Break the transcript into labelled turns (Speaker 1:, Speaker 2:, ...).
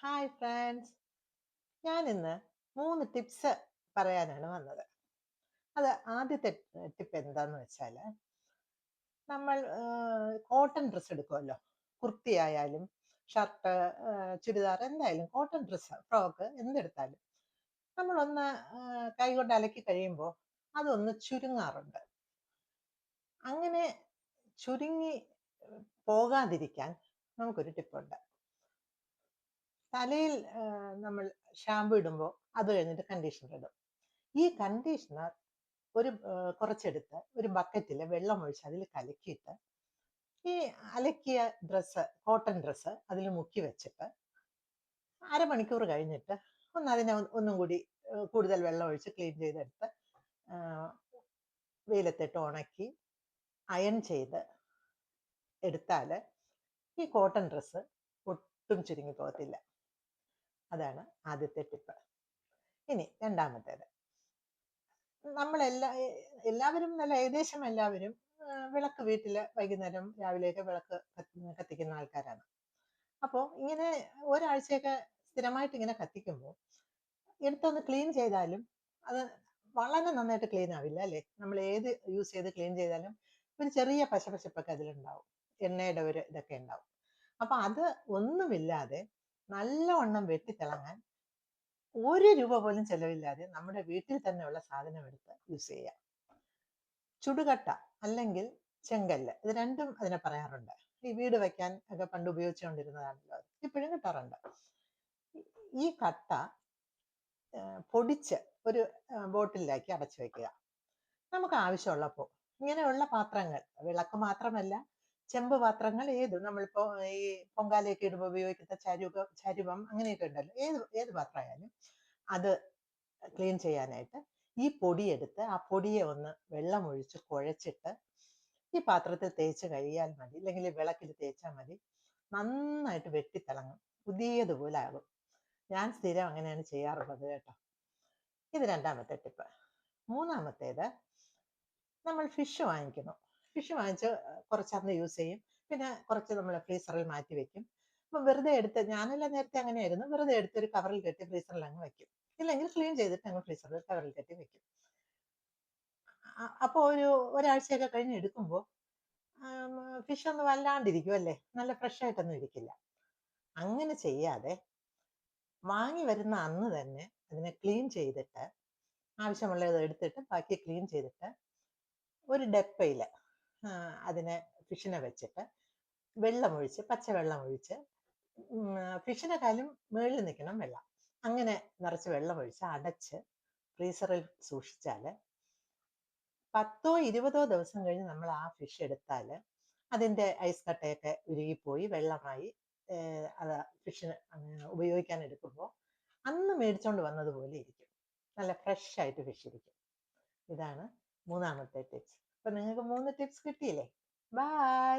Speaker 1: Hi friends. ഞാൻ ഇന്ന് 3 tips പറയാനാണ് വന്നത്. അത് ആദ്യത്തെ ടിപ്പ് എന്താന്ന് വെച്ചാൽ, നമ്മൾ കോട്ടൺ ഡ്രസ്സ് എടുക്കുമല്ലോ. കുർത്തി ആയാലും ഷർട്ട്, ചുരിദാർ എന്തായാലും കോട്ടൺ ഡ്രസ്സ്, ഫ്രോക്ക് എന്തെടുത്താലും നമ്മളൊന്ന് കൈകൊണ്ട് അലക്കി കഴിയുമ്പോൾ അതൊന്ന് ചുരുങ്ങാറുണ്ട്. അങ്ങനെ ചുരുങ്ങി പോകാതിരിക്കാൻ നമുക്കൊരു ടിപ്പുണ്ട്. തലയിൽ നമ്മൾ ഷാമ്പു ഇടുമ്പോൾ അത് കഴിഞ്ഞിട്ട് കണ്ടീഷണർ ഇടും. ഈ കണ്ടീഷണർ കുറച്ചെടുത്ത് ഒരു ബക്കറ്റിൽ വെള്ളം ഒഴിച്ച് അതിൽ കലക്കിയിട്ട് ഈ അലക്കിയ ഡ്രസ്സ്, കോട്ടൺ ഡ്രസ്സ് അതിൽ മുക്കി വെച്ചിട്ട് അരമണിക്കൂർ കഴിഞ്ഞിട്ട് ഒന്നും കൂടി കൂടുതൽ വെള്ളം ഒഴിച്ച് ക്ലീൻ ചെയ്തെടുത്ത് വെയിലത്തിട്ട് ഉണക്കി അയൺ ചെയ്ത് എടുത്താൽ ഈ കോട്ടൺ ഡ്രസ്സ് ഒട്ടും ചുരുങ്ങി പോകത്തില്ല. അതാണ് ആദ്യത്തെ ടിപ്പ്. ഇനി രണ്ടാമത്തേത്, എല്ലാവരും ഏകദേശം എല്ലാവരും വിളക്ക് വീട്ടിൽ വൈകുന്നേരം രാവിലെയൊക്കെ വിളക്ക് കത്തിക്കുന്ന ആൾക്കാരാണ്. അപ്പോൾ ഇങ്ങനെ ഒരാഴ്ചയൊക്കെ സ്ഥിരമായിട്ട് ഇങ്ങനെ കത്തിക്കുമ്പോൾ എടുത്തൊന്ന് ക്ലീൻ ചെയ്താലും അത് വളരെ നന്നായിട്ട് ക്ലീൻ ആവില്ല അല്ലേ? നമ്മൾ ഏത് യൂസ് ചെയ്ത് ക്ലീൻ ചെയ്താലും ഒരു ചെറിയ പശപശപ്പൊക്കെ അതിലുണ്ടാവും, എണ്ണയുടെ ഒരു ഇതൊക്കെ ഉണ്ടാവും. അപ്പൊ അത് ഒന്നുമില്ലാതെ നല്ലവണ്ണം വെട്ടിത്തിളങ്ങാൻ രൂപ പോലും ചെലവില്ലാതെ നമ്മുടെ വീട്ടിൽ തന്നെയുള്ള സാധനം എടുത്ത് യൂസ് ചെയ്യാം. ചുടുകട്ട അല്ലെങ്കിൽ ചെങ്കല്ല്, ഇത് രണ്ടും അതിനെ പറയാറുണ്ട്. ഈ വീട് വയ്ക്കാൻ ഒക്കെ പണ്ട് ഉപയോഗിച്ചുകൊണ്ടിരുന്നതാണല്ലോ, ഇപ്പോഴും കിട്ടാറുണ്ട്. ഈ കട്ട പൊടിച്ച് ഒരു ബോട്ടിലാക്കി അടച്ചു വെക്കുക. നമുക്ക് ആവശ്യമുള്ളപ്പോൾ ഇങ്ങനെയുള്ള പാത്രങ്ങൾ, വിളക്ക് മാത്രമല്ല, ചെമ്പ് പാത്രങ്ങൾ നമ്മളിപ്പോ ഈ പൊങ്കാലയൊക്കെ ഇടുമ്പോൾ ഉപയോഗിക്കുന്ന ചരുവം അങ്ങനെയൊക്കെ ഉണ്ടല്ലോ, ഏത് പാത്രമായാലും അത് ക്ലീൻ ചെയ്യാനായിട്ട് ഈ പൊടിയെടുത്ത് ആ പൊടിയെ ഒന്ന് വെള്ളമൊഴിച്ച് കുഴച്ചിട്ട് ഈ പാത്രത്തിൽ തേച്ച് കഴിയാൽ മതി, അല്ലെങ്കിൽ വിളക്കിൽ തേച്ചാൽ മതി. നന്നായിട്ട് വെട്ടിത്തിളങ്ങും, പുതിയതുപോലെ ആകും. ഞാൻ സ്ഥിരം അങ്ങനെയാണ് ചെയ്യാറുള്ളത് കേട്ടോ. ഇത് രണ്ടാമത്തെ ടിപ്പ്. മൂന്നാമത്തേത്, നമ്മൾ ഫിഷ് വാങ്ങിക്കുന്നു. ഫിഷ് വാങ്ങിച്ച് കുറച്ചന്ന് യൂസ് ചെയ്യും, പിന്നെ കുറച്ച് നമ്മൾ ഫ്രീസറിൽ മാറ്റി വെക്കും. അപ്പം വെറുതെ എടുത്ത്, ഞാനെല്ലാം നേരത്തെ അങ്ങനെയായിരുന്നു, വെറുതെ എടുത്ത് ഒരു കവറിൽ കെട്ടി ഫ്രീസറിൽ അങ്ങ് വെക്കും. ഇല്ലെങ്കിൽ ക്ലീൻ ചെയ്തിട്ട് അങ്ങ് ഫ്രീസറിൽ കവറിൽ കെട്ടി വെക്കും. അപ്പോൾ ഒരാഴ്ചയൊക്കെ കഴിഞ്ഞ് എടുക്കുമ്പോൾ ഫിഷ് ഒന്ന് വല്ലാണ്ടിരിക്കും അല്ലേ, നല്ല ഫ്രഷ് ആയിട്ടൊന്നും ഇരിക്കില്ല. അങ്ങനെ ചെയ്യാതെ വാങ്ങി വരുന്ന അന്ന് തന്നെ അതിനെ ക്ലീൻ ചെയ്തിട്ട്, ആവശ്യമുള്ളത് എടുത്തിട്ട് ബാക്കി ക്ലീൻ ചെയ്തിട്ട് ഒരു ഡപ്പയിൽ അതിനെ ഫിഷിനെ വെച്ചിട്ട് വെള്ളമൊഴിച്ച്, പച്ചവെള്ളം ഒഴിച്ച്, ഫിഷിനെക്കാളും മുകളിൽ നിൽക്കണം വെള്ളം, അങ്ങനെ നിറച്ച് വെള്ളമൊഴിച്ച് അടച്ച് ഫ്രീസറിൽ സൂക്ഷിച്ചാൽ 10-20 ദിവസം കഴിഞ്ഞ് നമ്മൾ ആ ഫിഷ് എടുത്താൽ അതിൻ്റെ ഐസ് കട്ടയൊക്കെ ഉരുകിപ്പോയി വെള്ളമായി അത് ഫിഷിന് ഉപയോഗിക്കാൻ എടുക്കുമ്പോൾ അന്ന് മേടിച്ചോണ്ട് വന്നതുപോലെ ഇരിക്കും. നല്ല ഫ്രഷ് ആയിട്ട് ഫിഷ് ഇരിക്കും. ഇതാണ് മൂന്നാമത്തെ ടിപ്സ്. അപ്പൊ നിങ്ങൾക്ക് 3 ടിപ്സ് കിട്ടിയില്ലേ? ബൈ.